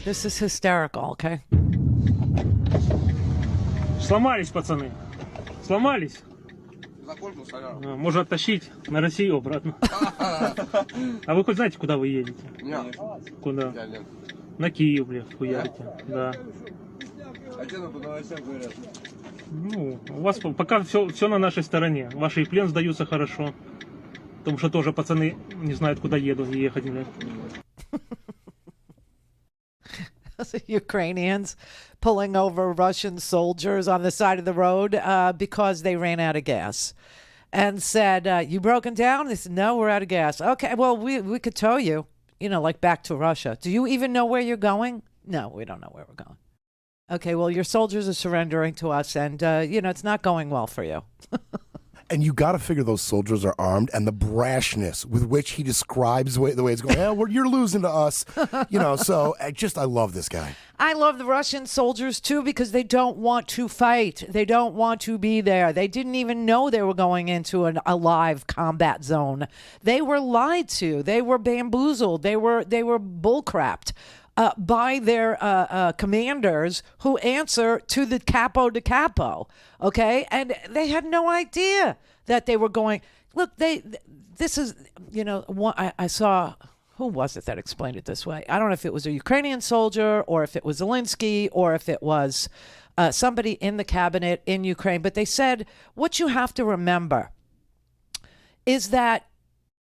This is hysterical, okay? Сломались, пацаны. Сломались. Можно оттащить на Россию обратно. А вы хоть знаете, куда вы едете? Нет. Куда? На Киев, блядь, хуярите. Да. А что там по новостям говорят? Ну, у вас пока все на нашей стороне. Ваши и плен сдаются хорошо. Потому что тоже пацаны не знают, куда едут и ехать, блядь. Ukrainians pulling over Russian soldiers on the side of the road because they ran out of gas, and said, "You broken down?" They said, "No, we're out of gas." Okay, well, we could tow you, like back to Russia. Do you even know where you're going? No, we don't know where we're going. Okay, well, your soldiers are surrendering to us, and it's not going well for you. And you got to figure those soldiers are armed, and the brashness with which he describes the way it's going. You're losing to us, So I love this guy. I love the Russian soldiers too because they don't want to fight. They don't want to be there. They didn't even know they were going into a live combat zone. They were lied to. They were bamboozled. They were bullcrapped. By their commanders who answer to the capo de capo, okay? And they had no idea that they were going, look, this is, I saw, who was it that explained it this way? I don't know if it was a Ukrainian soldier or if it was Zelensky or if it was somebody in the cabinet in Ukraine, but they said, what you have to remember is that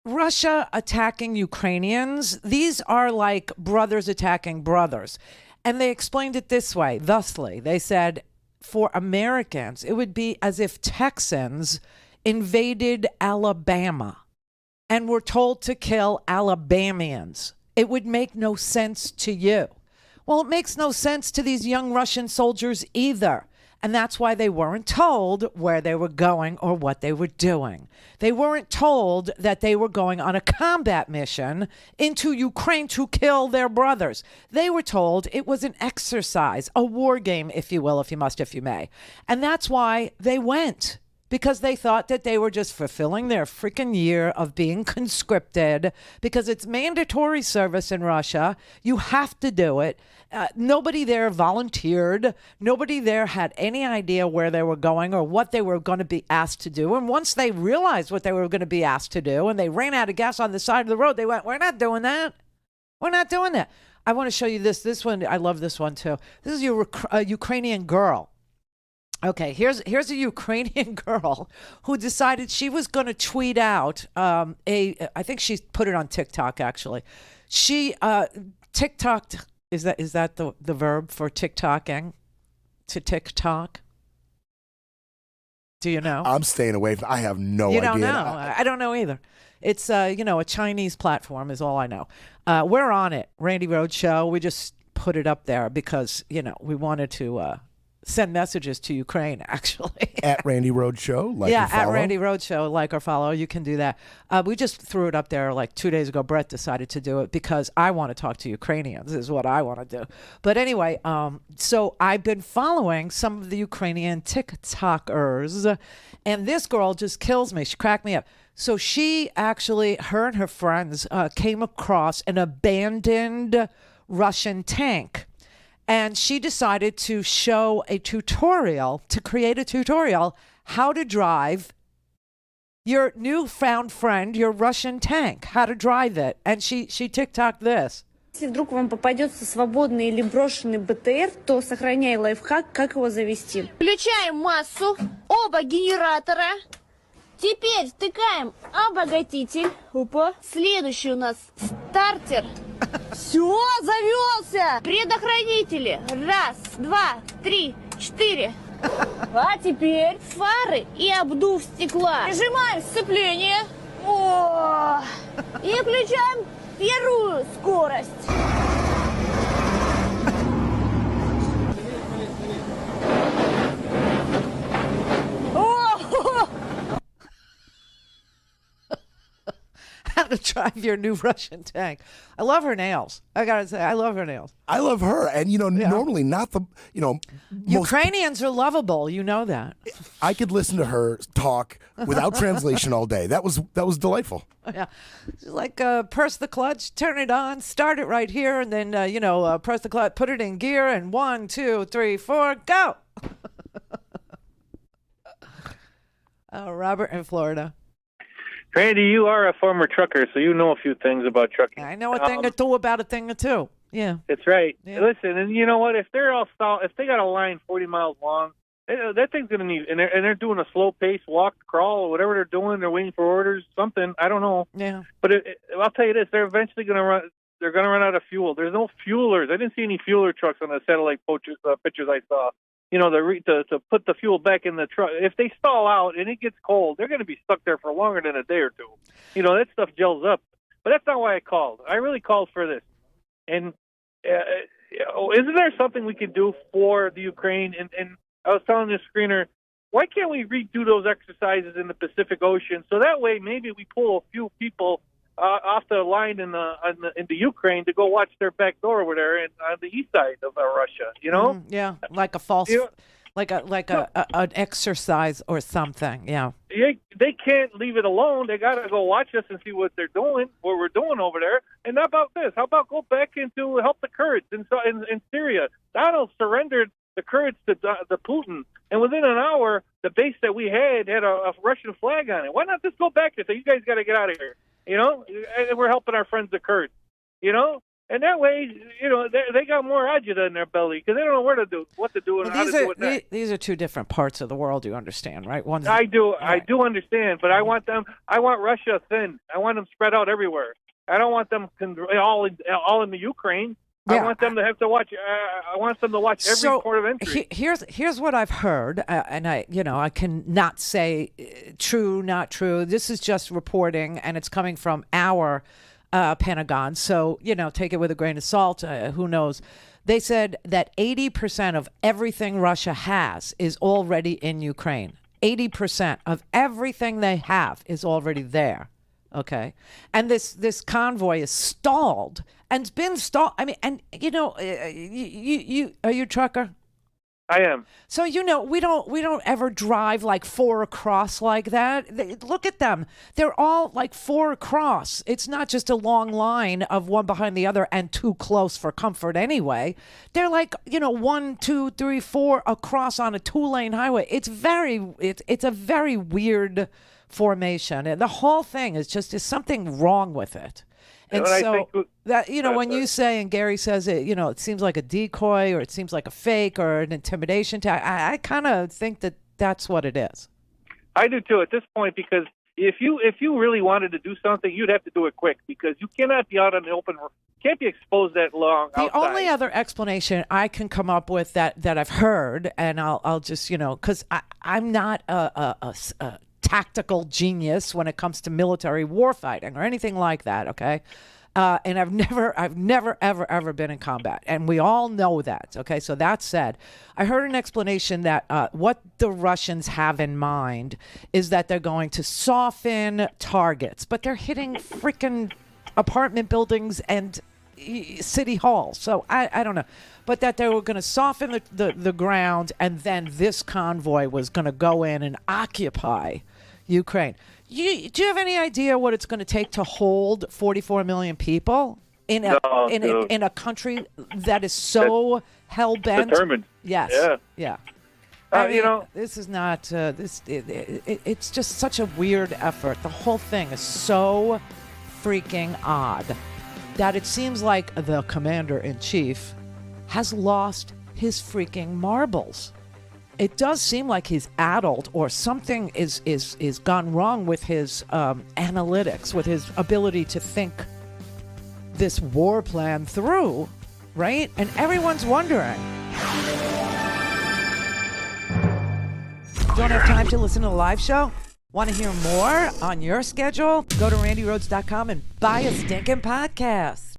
Russia attacking Ukrainians, these are like brothers attacking brothers. And they explained it this way, thusly. They said, for Americans, it would be as if Texans invaded Alabama and were told to kill Alabamians. It would make no sense to you. Well, it makes no sense to these young Russian soldiers either. And that's why they weren't told where they were going or what they were doing. They weren't told that they were going on a combat mission into Ukraine to kill their brothers. They were told it was an exercise, a war game, if you will, if you must, if you may. And that's why they went, because they thought that they were just fulfilling their freaking year of being conscripted, because it's mandatory service in Russia. You have to do it. Nobody there volunteered. Nobody there had any idea where they were going or what they were going to be asked to do. And once they realized what they were going to be asked to do and they ran out of gas on the side of the road, they went, we're not doing that. We're not doing that. I want to show you this. This one, I love this one too. This is a Ukrainian girl. Okay, here's a Ukrainian girl who decided she was going to tweet out I think she put it on TikTok actually. She TikToked. Is that the verb for TikToking? To TikTok? Do you know? I'm staying away from. I have no idea. You don't know? I don't know either. It's a Chinese platform is all I know. We're on it. Randi Rhodes Show. We just put it up there because we wanted to send messages to Ukraine, actually. At Randi Rhodes Show, like or follow. At Randi Rhodes Show, like or follow. You can do that. We just threw it up there like 2 days ago. Brett decided to do it because I want to talk to Ukrainians is what I want to do. But anyway, so I've been following some of the Ukrainian TikTokers, and this girl just kills me. She cracked me up. So she actually, her and her friends came across an abandoned Russian tank. And she decided to show to create a tutorial, how to drive your newfound friend, your Russian tank, how to drive it. And she TikToked this. Если вдруг вам попадется свободный или брошенный БТР, то сохраняй лайфхак, как его завести. Включаем массу, оба генератора. Теперь втыкаем обогатитель. Опа. Следующий у нас стартер. Все, завелся! Предохранители. 1, 2, 3, 4. А теперь фары и обдув стекла. Прижимаем сцепление. О! И включаем первую скорость. How to drive your new Russian tank. I love her nails. I gotta say, I love her nails. I love her, and normally not the Ukrainians are lovable. You know that. I could listen to her talk without translation all day. That was delightful. Yeah, she's like press the clutch, turn it on, start it right here, and then press the clutch, put it in gear, and 1, 2, 3, 4, go. Robert in Florida. Randy, you are a former trucker, so you know a few things about trucking. I know a thing or two about a thing or two. Yeah. That's right. Yeah. Listen, and you know what? If they're all if they got a line 40 miles long, that thing's going to need, and they're doing a slow pace walk, crawl, or whatever they're doing. They're waiting for orders, something. I don't know. Yeah. But I'll tell you this: they're eventually going to run. They're going to run out of fuel. There's no fuelers. I didn't see any fueler trucks on the satellite pictures I saw. To put the fuel back in the truck. If they stall out and it gets cold, they're going to be stuck there for longer than a day or two. That stuff gels up. But that's not why I called. I really called for this. And isn't there something we could do for the Ukraine? And I was telling the screener, why can't we redo those exercises in the Pacific Ocean so that way maybe we pull a few people off the line in the Ukraine to go watch their back door over there on the east side of Russia, Yeah, like a false, like an exercise or something. Yeah. They can't leave it alone. They got to go watch us and see what they're doing, what we're doing over there. And how about this? How about go back into help the Kurds in Syria? Donald surrendered the Kurds to Putin, and within an hour, the base that we had a Russian flag on it. Why not just go back and say, you guys got to get out of here? And we're helping our friends the Kurds, and that way, they got more agita in their belly because they don't know what to do and how to do it next. These are two different parts of the world, you understand, right? I do understand, but I want Russia thin. I want them spread out everywhere. I don't want them all in the Ukraine. Yeah. I want them to have to watch. I want them to watch every port of entry. Here's what I've heard, and I cannot say true, not true. This is just reporting, and it's coming from our Pentagon. So take it with a grain of salt. Who knows? They said that 80% of everything Russia has is already in Ukraine. 80% of everything they have is already there. Okay, and this convoy is stalled and it's been stalled. I mean, and you are you a trucker? I am. So we don't ever drive like 4 across like that. Look at them; they're all like 4 across. It's not just a long line of one behind the other and too close for comfort anyway. They're like 1, 2, 3, 4 across on a 2-lane highway. It's a very weird formation, and the whole thing is something wrong with it. And so that when you say, and Gary says it, it seems like a decoy or it seems like a fake or an intimidation tactic. I kind of think that's what it is. I do too at this point, because if you really wanted to do something, you'd have to do it quick, because you cannot be out on the open. Can't be exposed that long outside. The only other explanation I can come up with that I've heard, and I'll just because I'm not a tactical genius when it comes to military warfighting or anything like that, okay? And I've never ever been in combat, and we all know that, okay? So that said, I heard an explanation that what the Russians have in mind is that they're going to soften targets, but they're hitting freaking apartment buildings and city halls. So I don't know, but that they were going to soften the ground, and then this convoy was going to go in and occupy Ukraine. Do you have any idea what it's going to take to hold 44 million people in a country that is so hell bent? Determined. Yes. Yeah. I mean, this is not. It's just such a weird effort. The whole thing is so freaking odd that it seems like the commander-in-chief has lost his freaking marbles. It does seem like he's addled, or something is gone wrong with his analytics, with his ability to think this war plan through, right? And everyone's wondering. Don't have time to listen to the live show? Want to hear more on your schedule? Go to randyrhodes.com and buy a stinking podcast.